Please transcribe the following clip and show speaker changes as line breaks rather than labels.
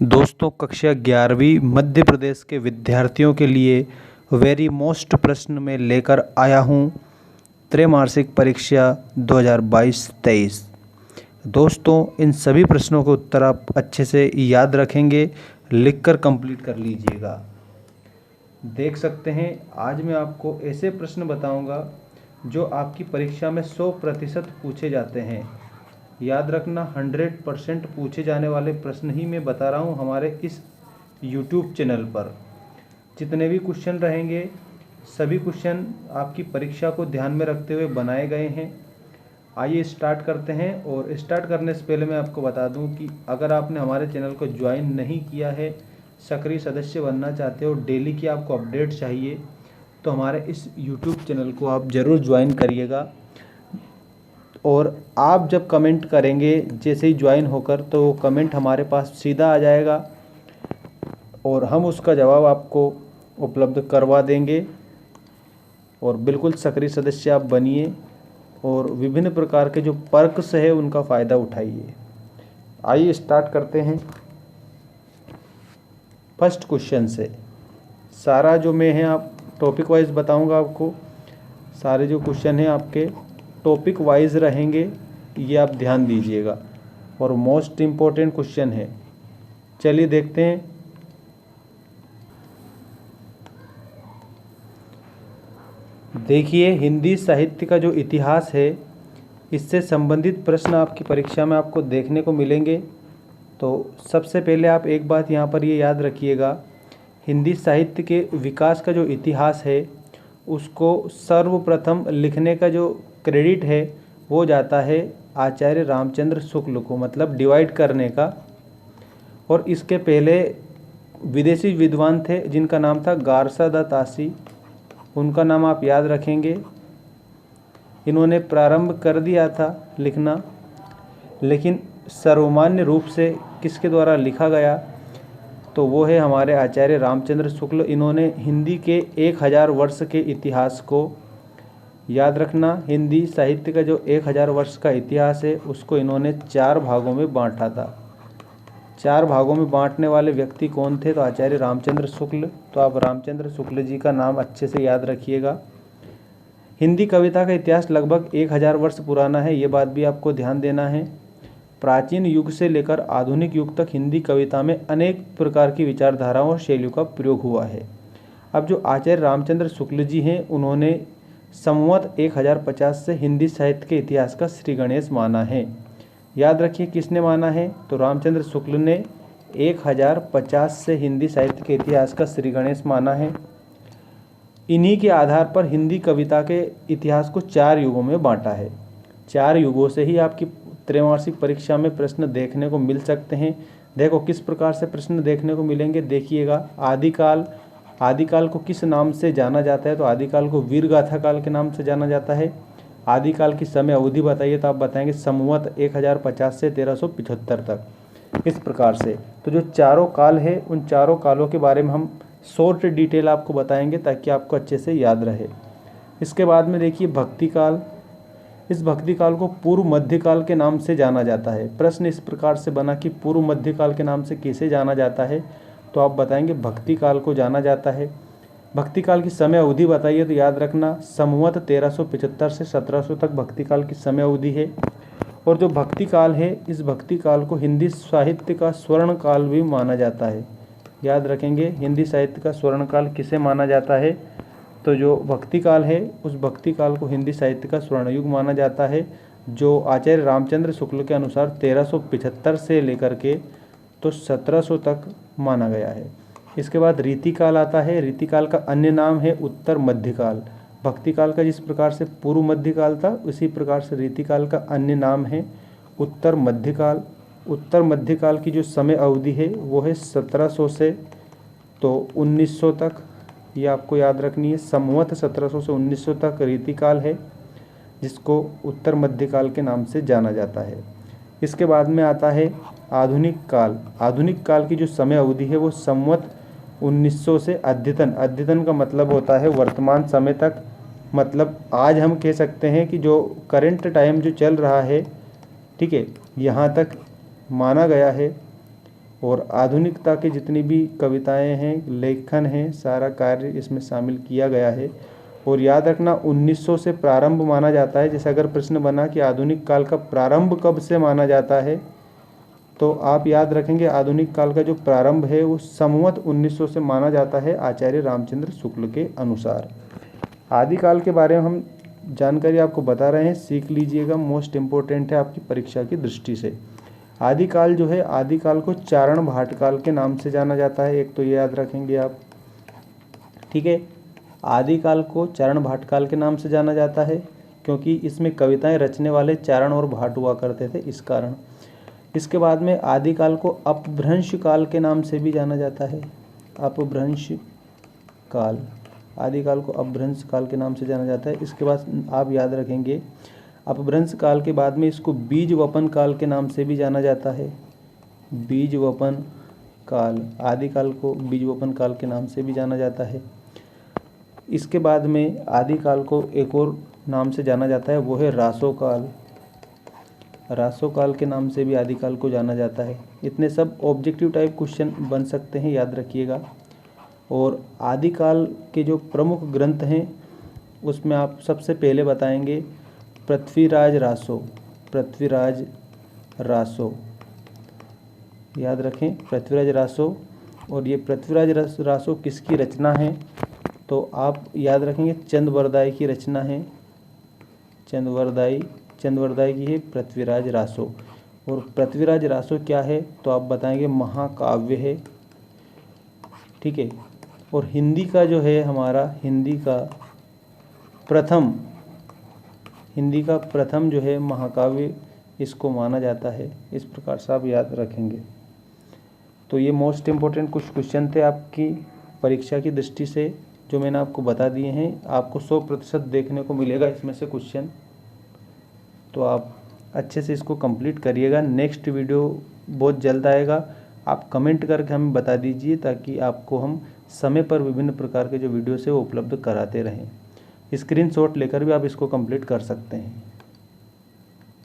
दोस्तों, कक्षा 11वीं मध्य प्रदेश के विद्यार्थियों के लिए वेरी मोस्ट प्रश्न में लेकर आया हूँ त्रैमासिक परीक्षा 2022-23। दोस्तों, इन सभी प्रश्नों के उत्तर आप अच्छे से याद रखेंगे, लिखकर कंप्लीट कर लीजिएगा। देख सकते हैं, आज मैं आपको ऐसे प्रश्न बताऊंगा जो आपकी परीक्षा में 100% पूछे जाते हैं। याद रखना, 100% पूछे जाने वाले प्रश्न ही मैं बता रहा हूँ हमारे इस YouTube चैनल पर। जितने भी क्वेश्चन रहेंगे सभी क्वेश्चन आपकी परीक्षा को ध्यान में रखते हुए बनाए गए हैं। आइए स्टार्ट करते हैं। और स्टार्ट करने से पहले मैं आपको बता दूं कि अगर आपने हमारे चैनल को ज्वाइन नहीं किया है, सक्रिय सदस्य बनना चाहते हो, डेली की आपको अपडेट चाहिए, तो हमारे इस YouTube चैनल को आप ज़रूर ज्वाइन करिएगा। और आप जब कमेंट करेंगे जैसे ही ज्वाइन होकर, तो कमेंट हमारे पास सीधा आ जाएगा और हम उसका जवाब आपको उपलब्ध करवा देंगे। और बिल्कुल सक्रिय सदस्य आप बनिए और विभिन्न प्रकार के जो पर्क्स है उनका फ़ायदा उठाइए। आइए स्टार्ट करते हैं फर्स्ट क्वेश्चन से। सारा जो मैं है आप टॉपिक वाइज बताऊंगा आपको। सारे जो क्वेश्चन हैं आपके टॉपिक वाइज रहेंगे, ये आप ध्यान दीजिएगा और मोस्ट इम्पोर्टेंट क्वेश्चन है। चलिए देखते हैं। देखिए, हिंदी साहित्य का जो इतिहास है, इससे संबंधित प्रश्न आपकी परीक्षा में आपको देखने को मिलेंगे। तो सबसे पहले आप एक बात यहाँ पर ये याद रखिएगा, हिंदी साहित्य के विकास का जो इतिहास है उसको सर्वप्रथम लिखने का जो क्रेडिट है वो जाता है आचार्य रामचंद्र शुक्ल को, मतलब डिवाइड करने का। और इसके पहले विदेशी विद्वान थे जिनका नाम था गारसा तासी, उनका नाम आप याद रखेंगे। इन्होंने प्रारंभ कर दिया था लिखना, लेकिन सर्वमान्य रूप से किसके द्वारा लिखा गया, तो वो है हमारे आचार्य रामचंद्र शुक्ल। इन्होंने हिंदी के 1000 वर्ष के इतिहास को, याद रखना, हिंदी साहित्य का जो 1000 वर्ष का इतिहास है उसको इन्होंने 4 भागों में बांटा था। 4 भागों में बांटने वाले व्यक्ति कौन थे, तो आचार्य रामचंद्र शुक्ल। तो आप रामचंद्र शुक्ल जी का नाम अच्छे से याद रखिएगा। हिंदी कविता का इतिहास लगभग 1000 वर्ष पुराना है, ये बात भी आपको ध्यान देना है। प्राचीन युग से लेकर आधुनिक युग तक हिंदी कविता में अनेक प्रकार की विचारधाराओं और शैलियों का प्रयोग हुआ है। अब जो आचार्य रामचंद्र शुक्ल जी हैं, उन्होंने संवत 1050 से हिंदी साहित्य के इतिहास का श्री गणेश माना है। याद रखिए, किसने माना है, तो रामचंद्र शुक्ल ने 1050 से हिंदी साहित्य के इतिहास का श्री गणेश माना है। इन्हीं के आधार पर हिंदी कविता के इतिहास को 4 युगों में बांटा है। 4 युगों से ही आपकी त्रैमासिक परीक्षा में प्रश्न देखने को मिल सकते हैं। देखो किस प्रकार से प्रश्न देखने को मिलेंगे, देखिएगा। आदिकाल को किस नाम से जाना जाता है, तो आदिकाल को वीरगाथा काल के नाम से जाना जाता है। आदिकाल की समय अवधि बताइए, तो आप बताएंगे संवत 1050 से 1375 तक। इस प्रकार से तो जो चारों काल है, उन चारों कालों के बारे में हम शॉर्ट डिटेल आपको बताएंगे ताकि आपको अच्छे से याद रहे। इसके बाद में देखिए भक्ति काल। इस भक्ति काल को पूर्व मध्यकाल के नाम से जाना जाता है। प्रश्न इस प्रकार से बना कि पूर्व मध्यकाल के नाम से किसे जाना जाता है, तो आप बताएंगे भक्ति काल को जाना जाता है। भक्ति काल की समय अवधि बताइए, तो याद रखना संवत 1375 से 1700 तक भक्ति काल की समय अवधि है। और जो भक्ति काल है, इस भक्ति काल को हिंदी साहित्य का स्वर्ण काल भी माना जाता है। याद रखेंगे, हिंदी साहित्य का स्वर्ण काल किसे माना जाता है, तो जो भक्ति काल है उस भक्ति काल को हिंदी साहित्य का स्वर्ण युग माना जाता है, जो आचार्य रामचंद्र शुक्ल के अनुसार 1375 से लेकर के तो 1700 तक माना गया है। इसके बाद रीतिकाल आता है। रीतिकाल का अन्य नाम है उत्तर मध्यकाल। भक्ति काल का जिस प्रकार से पूर्व मध्यकाल था, उसी प्रकार से रीतिकाल का अन्य नाम है उत्तर मध्यकाल। उत्तर मध्यकाल की जो समय अवधि है वो है 1700 से तो 1900 तक, ये आपको याद रखनी है। संवत 1700 से 1900 तक रीतिकाल है, जिसको उत्तर मध्यकाल के नाम से जाना जाता है। इसके बाद में आता है आधुनिक काल। आधुनिक काल की जो समय अवधि है वो संवत 1900 से अद्यतन का मतलब होता है वर्तमान समय तक। मतलब आज हम कह सकते हैं कि जो करंट टाइम जो चल रहा है, ठीक है, यहाँ तक माना गया है। और आधुनिकता की जितनी भी कविताएं हैं, लेखन हैं, सारा कार्य इसमें शामिल किया गया है। और याद रखना 1900 से प्रारंभ माना जाता है। जैसे अगर प्रश्न बना कि आधुनिक काल का प्रारंभ कब से माना जाता है, तो आप याद रखेंगे आधुनिक काल का जो प्रारंभ है वो संवत 1900 से माना जाता है आचार्य रामचंद्र शुक्ल के अनुसार। आदिकाल के बारे में हम जानकारी आपको बता रहे हैं, सीख लीजिएगा, मोस्ट इम्पोर्टेंट है आपकी परीक्षा की दृष्टि से। आदिकाल जो है, आदिकाल को चारण भाटकाल के नाम से जाना जाता है, एक तो ये याद रखेंगे आप, ठीक है। आदिकाल को चारण भाटकाल के नाम से जाना जाता है क्योंकि इसमें कविताएं रचने वाले चारण और भाट हुआ करते थे, इस कारण। इसके बाद में आदिकाल को अपभ्रंश काल के नाम से भी जाना जाता है, अपभ्रंश काल, आदिकाल को अपभ्रंश काल के नाम से जाना जाता है। इसके बाद आप याद रखेंगे अपभ्रंश काल के बाद में इसको बीज वपन काल के नाम से भी जाना जाता है, बीज वपन काल, आदिकाल को बीज वपन काल के नाम से भी जाना जाता है। इसके बाद में आदिकाल को एक और नाम से जाना जाता है, वो है रासोकाल, रासोकाल के नाम से भी आदिकाल को जाना जाता है। इतने सब ऑब्जेक्टिव टाइप क्वेश्चन बन सकते हैं, याद रखिएगा। और आदिकाल के जो प्रमुख ग्रंथ हैं उसमें आप सबसे पहले बताएंगे पृथ्वीराज रासो, पृथ्वीराज रासो, याद रखें पृथ्वीराज रासो। और ये पृथ्वीराज रासो किसकी रचना है, तो आप याद रखेंगे चंदवरदाई की रचना है, चंदवरदाई की है पृथ्वीराज रासो। और पृथ्वीराज रासो क्या है, तो आप बताएंगे महाकाव्य है, ठीक है। और हिंदी का जो है हमारा, हिंदी का प्रथम जो है महाकाव्य इसको माना जाता है, इस प्रकार से आप याद रखेंगे। तो ये मोस्ट इम्पोर्टेंट कुछ क्वेश्चन थे आपकी परीक्षा की दृष्टि से, जो मैंने आपको बता दिए हैं। आपको 100% देखने को मिलेगा इसमें से क्वेश्चन, तो आप अच्छे से इसको कंप्लीट करिएगा। नेक्स्ट वीडियो बहुत जल्द आएगा, आप कमेंट करके हमें बता दीजिए ताकि आपको हम समय पर विभिन्न प्रकार के जो वीडियोस है वो उपलब्ध कराते रहें। स्क्रीनशॉट लेकर भी आप इसको कंप्लीट कर सकते हैं।